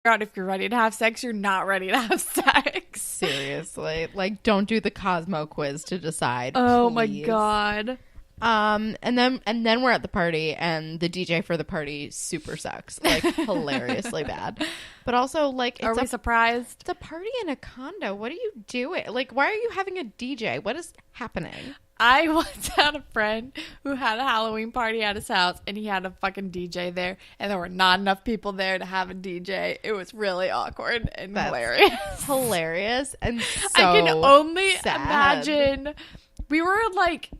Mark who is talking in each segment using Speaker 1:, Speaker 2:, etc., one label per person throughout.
Speaker 1: out if you're ready to have sex, you're not ready to have sex.
Speaker 2: Seriously. Like, don't do the Cosmo quiz to decide.
Speaker 1: Oh
Speaker 2: please.
Speaker 1: my God.
Speaker 2: And then we're at the party, and the DJ for the party super sucks. Like, hilariously bad. But also, like,
Speaker 1: Are we surprised?
Speaker 2: It's a party in a condo. What are you doing? Like, why are you having a DJ? What is happening?
Speaker 1: I once had a friend who had a Halloween party at his house, and he had a fucking DJ there, and there were not enough people there to have a DJ. It was really awkward and hilarious.
Speaker 2: Hilarious and so
Speaker 1: I can only
Speaker 2: sad.
Speaker 1: imagine. We were like,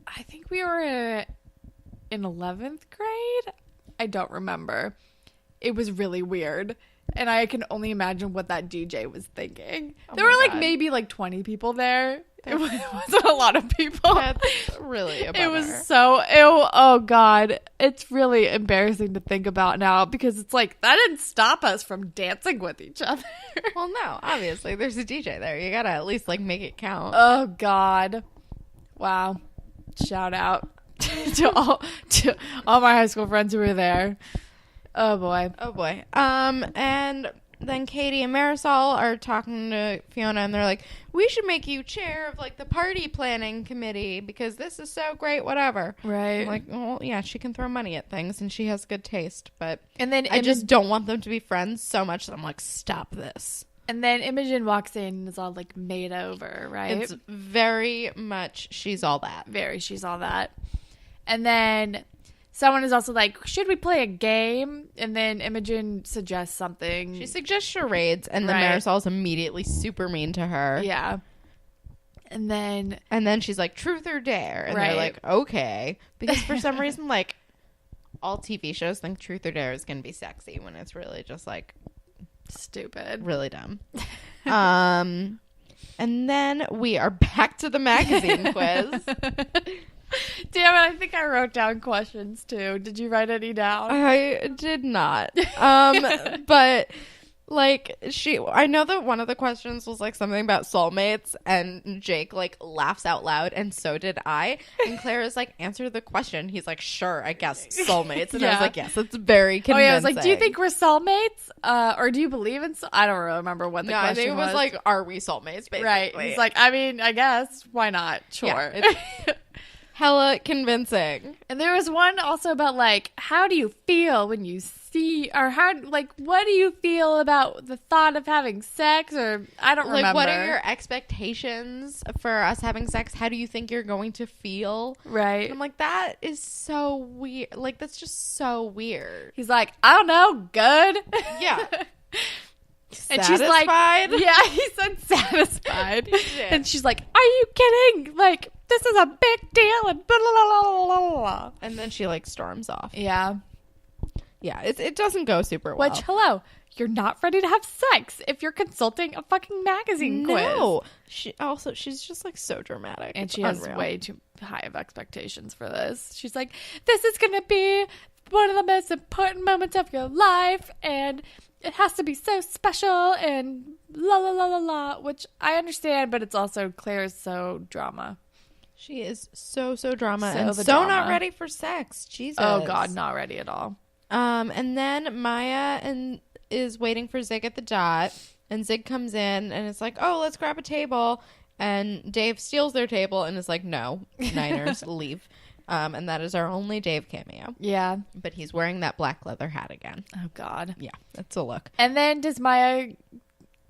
Speaker 1: I think we were in 11th grade. I don't remember. It was really weird. And I can only imagine what that DJ was thinking. There were like maybe like 20 people there. It wasn't a lot of people.
Speaker 2: That's really a bummer.
Speaker 1: It was so ew. Oh God. It's really embarrassing to think about now because it's like that didn't stop us from dancing with each other.
Speaker 2: Well, no, obviously there's a DJ there. You gotta at least like make it count.
Speaker 1: Oh God. Wow. Shout out to all my high school friends who were there. Oh boy.
Speaker 2: Oh boy. And then Katie and Marisol are talking to Fiona, and they're like, we should make you chair of like the party planning committee because this is so great, whatever.
Speaker 1: Right.
Speaker 2: I'm like, well, yeah, she can throw money at things and she has good taste, but
Speaker 1: and then
Speaker 2: I just don't want them to be friends so much that I'm like, stop this.
Speaker 1: And then Imogen walks in and is all like made over, right?
Speaker 2: It's very much she's all that.
Speaker 1: Very she's all that. And then someone is also like, should we play a game? And then Imogen suggests something.
Speaker 2: She suggests charades, and then Marisol's immediately super mean to her.
Speaker 1: Yeah. And then
Speaker 2: she's like, truth or dare? And they're like, okay. Because for some reason, like, all TV shows think truth or dare is going to be sexy when it's really just like
Speaker 1: stupid.
Speaker 2: Really dumb. And then we are back to the magazine quiz.
Speaker 1: Damn it, I think I wrote down questions too. Did you write any down?
Speaker 2: I did not. But like I know that one of the questions was like something about soulmates, and Jake like laughs out loud, and so did I. And Claire is like, answer the question. He's like, sure, I guess soulmates. And I was like, yes, it's very convincing.
Speaker 1: Oh yeah, I was like, do you think we're soulmates? Or do you believe in I don't remember what the question was.
Speaker 2: I think it was like, are we soulmates, basically.
Speaker 1: Right. He's like, I mean, I guess. Why not? Sure.
Speaker 2: Yeah, hella convincing.
Speaker 1: And there was one also about like, how do you feel when you see, or what do you feel about the thought of having sex? Or I don't remember.
Speaker 2: Like, what are your expectations for us having sex? How do you think you're going to feel?
Speaker 1: Right.
Speaker 2: And I'm like, that is so weird. Like, that's just so weird.
Speaker 1: He's like, I don't know, good.
Speaker 2: Yeah.
Speaker 1: And
Speaker 2: satisfied?
Speaker 1: She's like, yeah, he said satisfied. And she's like, are you kidding? Like, this is a big deal. And blah, blah, blah, blah, blah.
Speaker 2: And then she like storms off.
Speaker 1: Yeah.
Speaker 2: Yeah, it doesn't go super well.
Speaker 1: Which, hello, you're not ready to have sex if you're consulting a fucking magazine quiz.
Speaker 2: No. She's just like so dramatic.
Speaker 1: And
Speaker 2: it's
Speaker 1: she
Speaker 2: unreal.
Speaker 1: has way too high of expectations for this. She's like, this is going to be one of the most important moments of your life. And it has to be so special and la la la la la, which I understand, but it's also Claire's so drama.
Speaker 2: She is so drama
Speaker 1: So
Speaker 2: and
Speaker 1: the
Speaker 2: so
Speaker 1: drama.
Speaker 2: not ready for sex. Jesus.
Speaker 1: Oh God, not ready at all.
Speaker 2: And then Maya is waiting for Zig at the dot, and Zig comes in and it's like, oh, let's grab a table. And Dave steals their table and is like, no, Niners, leave. And that is our only Dave cameo.
Speaker 1: Yeah.
Speaker 2: But he's wearing that black leather hat again.
Speaker 1: Oh God.
Speaker 2: Yeah, that's a look.
Speaker 1: And then does Maya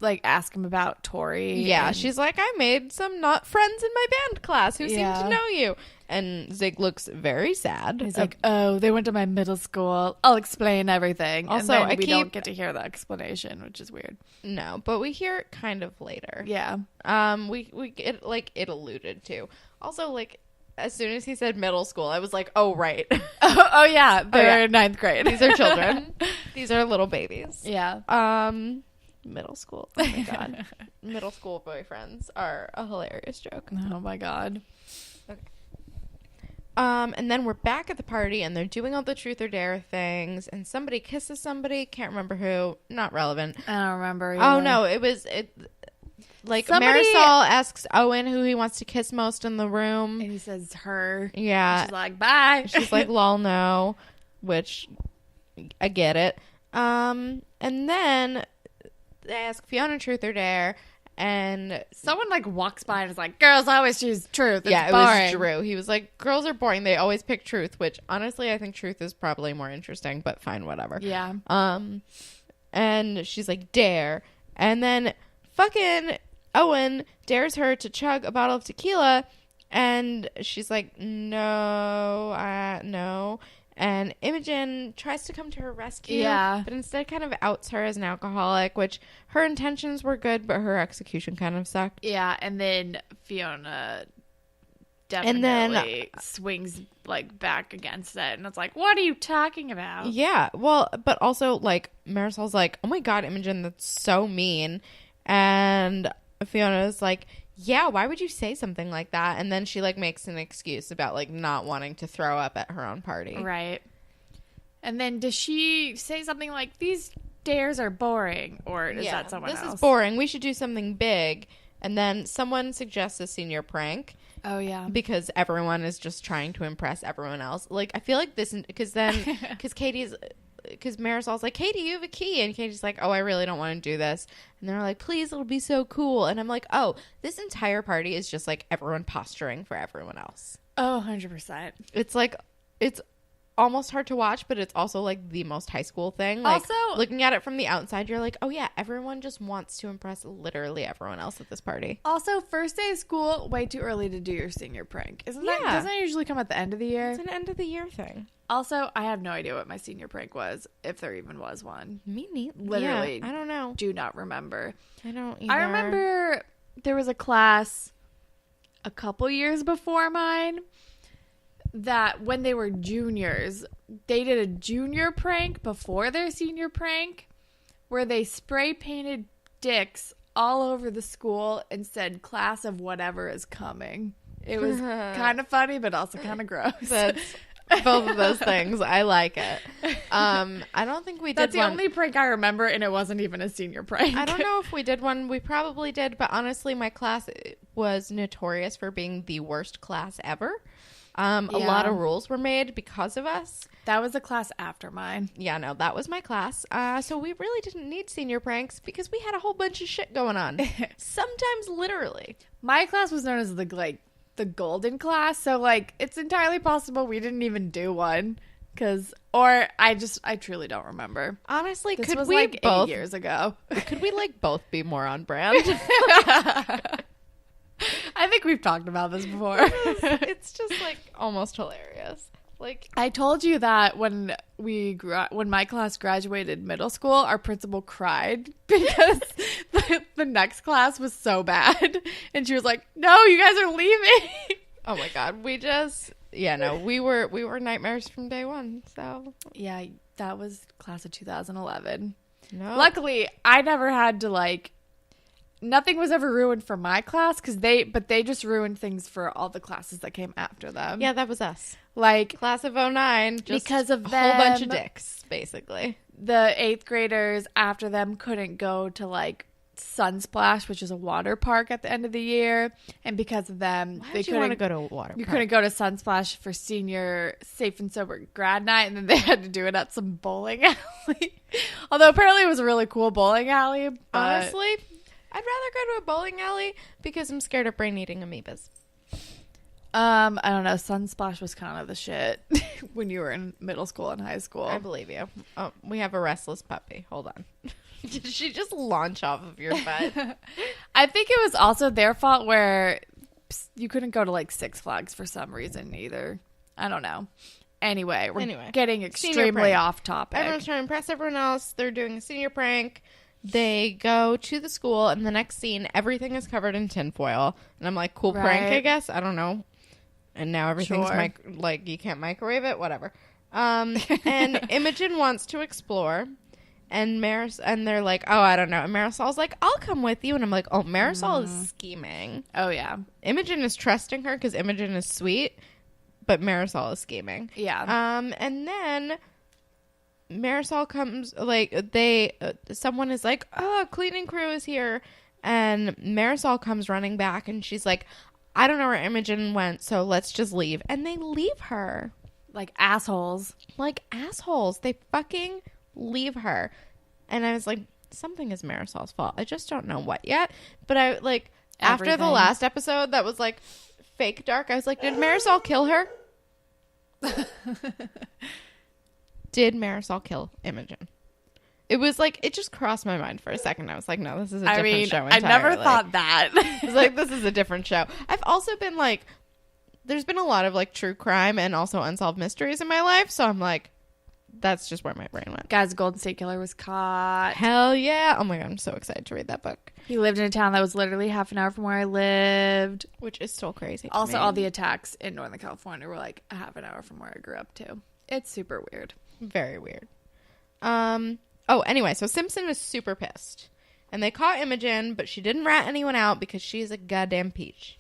Speaker 1: like ask him about Tori?
Speaker 2: Yeah,
Speaker 1: and
Speaker 2: she's like, I made some not friends in my band class who seem to know you. And Zig looks very sad.
Speaker 1: He's like, oh, they went to my middle school. I'll explain everything.
Speaker 2: Also,
Speaker 1: and then we don't get to hear the explanation, which is weird.
Speaker 2: No, but we hear it kind of later.
Speaker 1: Yeah.
Speaker 2: We get like it alluded to. Also, like, as soon as he said middle school, I was like, oh, right.
Speaker 1: oh yeah. They're in 9th grade.
Speaker 2: These are children. These are little babies.
Speaker 1: Yeah.
Speaker 2: Middle school. Oh my God. Middle school boyfriends are a hilarious joke.
Speaker 1: Oh my God.
Speaker 2: Okay. And then we're back at the party and they're doing all the truth or dare things and somebody kisses somebody. Can't remember who. Not relevant.
Speaker 1: I don't remember.
Speaker 2: Oh no, like
Speaker 1: Somebody,
Speaker 2: Marisol asks Owen who he wants to kiss most in the room.
Speaker 1: And he says her.
Speaker 2: Yeah.
Speaker 1: She's like, bye.
Speaker 2: She's like, lol, no. Which, I get it. And then they ask Fiona truth or dare, and
Speaker 1: someone like walks by and is like, "Girls always choose truth." It's
Speaker 2: yeah,
Speaker 1: boring.
Speaker 2: it was Drew. He was like, "Girls are boring. They always pick truth," which honestly, I think truth is probably more interesting. But fine, whatever.
Speaker 1: Yeah.
Speaker 2: And she's like, "Dare," and then fucking Owen dares her to chug a bottle of tequila, and she's like, "No, no." And Imogen tries to come to her rescue, but instead kind of outs her as an alcoholic, which her intentions were good, but her execution kind of sucked.
Speaker 1: Yeah, and then Fiona definitely swings like back against it, and it's like, what are you talking about?
Speaker 2: Yeah, well, but also like Marisol's like, oh my god, Imogen, that's so mean. And Fiona's like, yeah, why would you say something like that? And then she like makes an excuse about like not wanting to throw up at her own party.
Speaker 1: Right. And then does she say something like, these dares are boring? Or is that someone else?
Speaker 2: This is boring. We should do something big. And then someone suggests a senior prank.
Speaker 1: Oh, yeah.
Speaker 2: Because everyone is just trying to impress everyone else. Like, I feel like this, because Marisol's like, Katie, you have a key. And Katie's like, oh, I really don't want to do this. And they're like, please, it'll be so cool. And I'm like, oh, this entire party is just like everyone posturing for everyone else.
Speaker 1: Oh, 100%.
Speaker 2: It's like, it's almost hard to watch, but it's also like the most high school thing. Like,
Speaker 1: also,
Speaker 2: looking at it from the outside, you're like, oh yeah, everyone just wants to impress literally everyone else at this party.
Speaker 1: Also, first day of school, way too early to do your senior prank. Doesn't that usually come at the end of the year?
Speaker 2: It's an end of the year thing.
Speaker 1: Also, I have no idea what my senior prank was, if there even was one.
Speaker 2: Me neither.
Speaker 1: Literally.
Speaker 2: Yeah, I don't know.
Speaker 1: Do not remember.
Speaker 2: I don't either.
Speaker 1: I remember there was a class a couple years before mine that when they were juniors, they did a junior prank before their senior prank where they spray painted dicks all over the school and said, class of whatever is coming. It was kind of funny, but also kind of gross.
Speaker 2: That's both of those things. I like it. I don't think we did.
Speaker 1: That's the only prank I remember, and it wasn't even a senior prank.
Speaker 2: I don't know if we did one. We probably did, but honestly, my class was notorious for being the worst class ever. A lot of rules were made because of us.
Speaker 1: That was a class after mine.
Speaker 2: Yeah, no, that was my class. So we really didn't need senior pranks because we had a whole bunch of shit going on. Sometimes literally.
Speaker 1: My class was known as the golden class, so like it's entirely possible we didn't even do one I truly don't remember.
Speaker 2: Honestly,
Speaker 1: this
Speaker 2: could
Speaker 1: was
Speaker 2: we
Speaker 1: like
Speaker 2: both
Speaker 1: 8 years ago.
Speaker 2: Could we like both be more on brand?
Speaker 1: I think we've talked about this before.
Speaker 2: It's just like almost hilarious. Like,
Speaker 1: I told you that when my class graduated middle school, our principal cried because the next class was so bad, and she was like, "No, you guys are leaving."
Speaker 2: Oh my god, we were nightmares from day one. So
Speaker 1: yeah, that was class of 2011.
Speaker 2: No,
Speaker 1: luckily I never had to like. Nothing was ever ruined for my class but they just ruined things for all the classes that came after them.
Speaker 2: Yeah, that was us.
Speaker 1: Like
Speaker 2: class of 09, just
Speaker 1: because of
Speaker 2: a
Speaker 1: them,
Speaker 2: whole bunch of dicks, basically.
Speaker 1: The 8th graders after them couldn't go to like Sunsplash, which is a water park at the end of the year, and because of them,
Speaker 2: they couldn't want to go to a water park.
Speaker 1: You couldn't go to Sunsplash for senior safe and sober grad night, and then they had to do it at some bowling alley. Although apparently it was a really cool bowling alley.
Speaker 2: Honestly, I'd rather go to a bowling alley because I'm scared of brain-eating amoebas.
Speaker 1: I don't know. Sunsplash was kind of the shit when you were in middle school and high school.
Speaker 2: I believe you. Oh, we have a restless puppy. Hold on. Did she just launch off of your bed?
Speaker 1: I think it was also their fault where you couldn't go to like Six Flags for some reason either. I don't know. Anyway, we're getting extremely off topic.
Speaker 2: Everyone's trying to impress everyone else. They're doing a senior prank. They go to the school, and the next scene, everything is covered in tinfoil. And I'm like, cool prank, I guess. I don't know. And now everything's like, you can't microwave it, whatever. And Imogen wants to explore, and they're like, oh, I don't know. And Marisol's like, I'll come with you. And I'm like, oh, Marisol is scheming.
Speaker 1: Oh, yeah.
Speaker 2: Imogen is trusting her because Imogen is sweet, but Marisol is scheming.
Speaker 1: Yeah.
Speaker 2: And then Marisol comes, someone is like, oh, cleaning crew is here. And Marisol comes running back, and she's like, I don't know where Imogen went, so let's just leave. And they leave her.
Speaker 1: Like assholes.
Speaker 2: They fucking leave her. And I was like, something is Marisol's fault. I just don't know what yet. But I like after the
Speaker 1: Everything.
Speaker 2: last episode that was like fake dark, I was like, did Marisol kill her? Did Marisol kill Imogen? It was like, it just crossed my mind for a second. I was like, no, this is a different show entirely.
Speaker 1: I never thought that.
Speaker 2: I was like, this is a different show. I've also been like, there's been a lot of like true crime and also unsolved mysteries in my life. So I'm like, that's just where my brain went.
Speaker 1: Guys, Golden State Killer was caught.
Speaker 2: Hell yeah. Oh my God, I'm so excited to read that book.
Speaker 1: He lived in a town that was literally half an hour from where I lived.
Speaker 2: Which is still crazy.
Speaker 1: Also, all the attacks in Northern California were like a half an hour from where I grew up too. It's super weird.
Speaker 2: Very weird. Oh, anyway, so Simpson is super pissed. And they caught Imogen, but she didn't rat anyone out because she's a goddamn peach.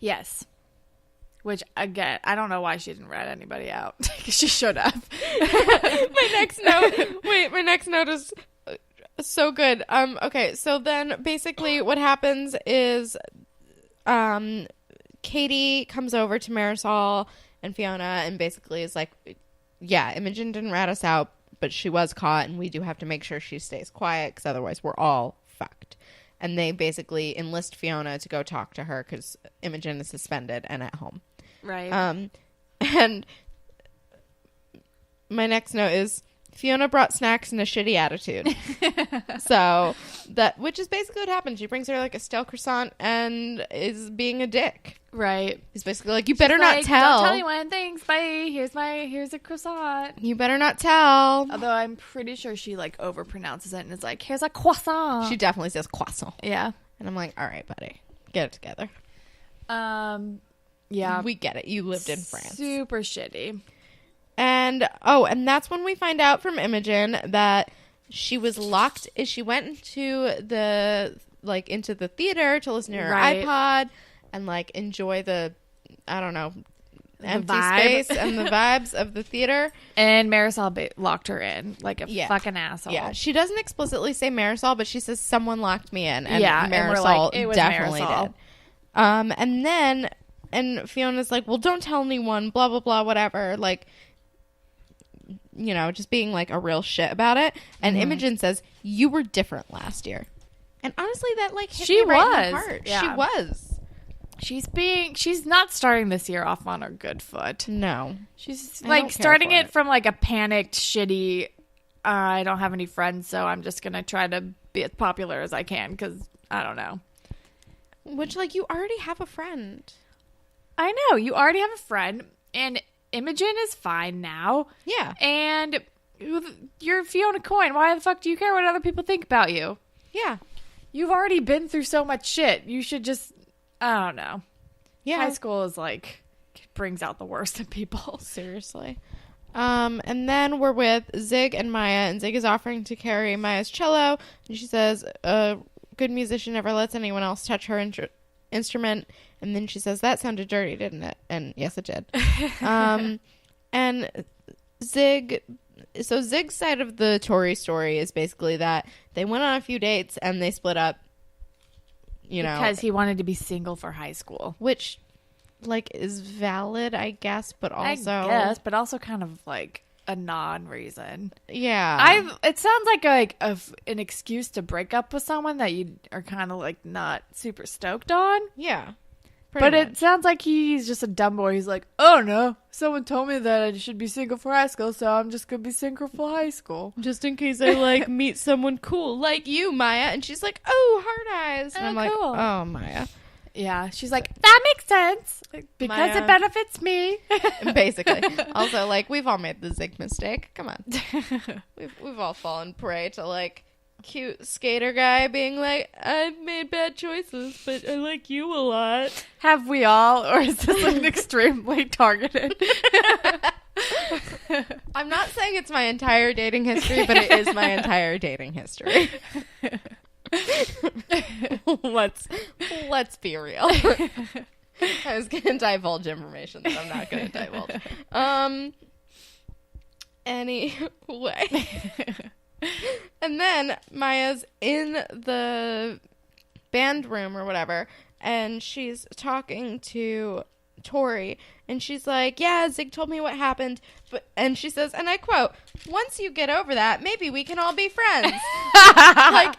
Speaker 1: Yes. Which, again, I don't know why she didn't rat anybody out. She should have.
Speaker 2: My next note is so good. Okay, so then basically what happens is Katie comes over to Marisol and Fiona and basically is like, yeah, Imogen didn't rat us out, but she was caught, and we do have to make sure she stays quiet because otherwise we're all fucked. And they basically enlist Fiona to go talk to her because Imogen is suspended and at home.
Speaker 1: Right.
Speaker 2: And my next note is Fiona brought snacks and a shitty attitude. So that, which is basically what happened. She brings her like a stale croissant and is being a dick.
Speaker 1: Right.
Speaker 2: He's basically like, you better not tell.
Speaker 1: Don't tell anyone. Thanks. Bye. Here's a croissant.
Speaker 2: You better not tell.
Speaker 1: Although I'm pretty sure she like overpronounces it and is like, here's a croissant.
Speaker 2: She definitely says croissant.
Speaker 1: Yeah.
Speaker 2: And I'm like, all right, buddy, get it together.
Speaker 1: Yeah.
Speaker 2: We get it. You lived in France.
Speaker 1: Super shitty.
Speaker 2: And and that's when we find out from Imogen that she was locked. She went into the theater to listen to her iPod and like enjoy the, I don't know, empty space and the vibes of the theater.
Speaker 1: And Marisol locked her in like a fucking asshole.
Speaker 2: Yeah, she doesn't explicitly say Marisol, but she says someone locked me in. And
Speaker 1: yeah,
Speaker 2: Marisol
Speaker 1: and we're like, it was
Speaker 2: definitely
Speaker 1: Marisol.
Speaker 2: did. And Fiona's like, well, don't tell anyone, blah, blah, blah, whatever. Like, you know, just being like a real shit about it. And Imogen says, you were different last year. And honestly, that like hit me right in the heart.
Speaker 1: Yeah.
Speaker 2: She was.
Speaker 1: She's not starting this year off on a good foot.
Speaker 2: No.
Speaker 1: She's like starting it from like a panicked, shitty, I don't have any friends, so I'm just going to try to be as popular as I can because I don't know.
Speaker 2: Which, like, you already have a friend.
Speaker 1: I know. You already have a friend, and Imogen is fine now.
Speaker 2: Yeah.
Speaker 1: And you're Fiona Coyne. Why the fuck do you care what other people think about you?
Speaker 2: Yeah.
Speaker 1: You've already been through so much shit. You should just, I don't know.
Speaker 2: Yeah.
Speaker 1: High school is like, brings out the worst in people.
Speaker 2: Seriously. And then we're with Zig and Maya, and Zig is offering to carry Maya's cello, and she says, a good musician never lets anyone else touch her instrument. And then she says, that sounded dirty, didn't it? And yes, it did. And Zig's side of the Tori story is basically that they went on a few dates and they split up, you know.
Speaker 1: Because he wanted to be single for high school.
Speaker 2: Which, like, is valid, I guess, but also.
Speaker 1: I guess, but also kind of like a non-reason.
Speaker 2: Yeah.
Speaker 1: It sounds like an excuse to break up with someone that you are kind of like not super stoked on.
Speaker 2: Yeah.
Speaker 1: But it sounds like he's just a dumb boy. He's like, oh no, someone told me that I should be single for high school, so I'm just gonna be single for high school.
Speaker 2: Just in case I like meet someone cool like you, Maya. And she's like, oh, hard eyes. And I'm like,
Speaker 1: cool.
Speaker 2: Oh, Maya.
Speaker 1: Yeah, she's like, that makes sense because
Speaker 2: Maya.
Speaker 1: it benefits me.
Speaker 2: Basically. Also, like, we've all made the Zig mistake. Come on. We've all fallen prey to like cute skater guy being like, I've made bad choices, but I like you a lot.
Speaker 1: Have we all, or is this an extremely targeted?
Speaker 2: I'm not saying it's my entire dating history, but it is my entire dating history. Let's be real. I was gonna divulge information that I'm not gonna divulge. Anyway. And then Maya's in the band room or whatever, and she's talking to Tori, and she's like, yeah, Zig told me what happened, and she says, and I quote, once you get over that, maybe we can all be friends. Like,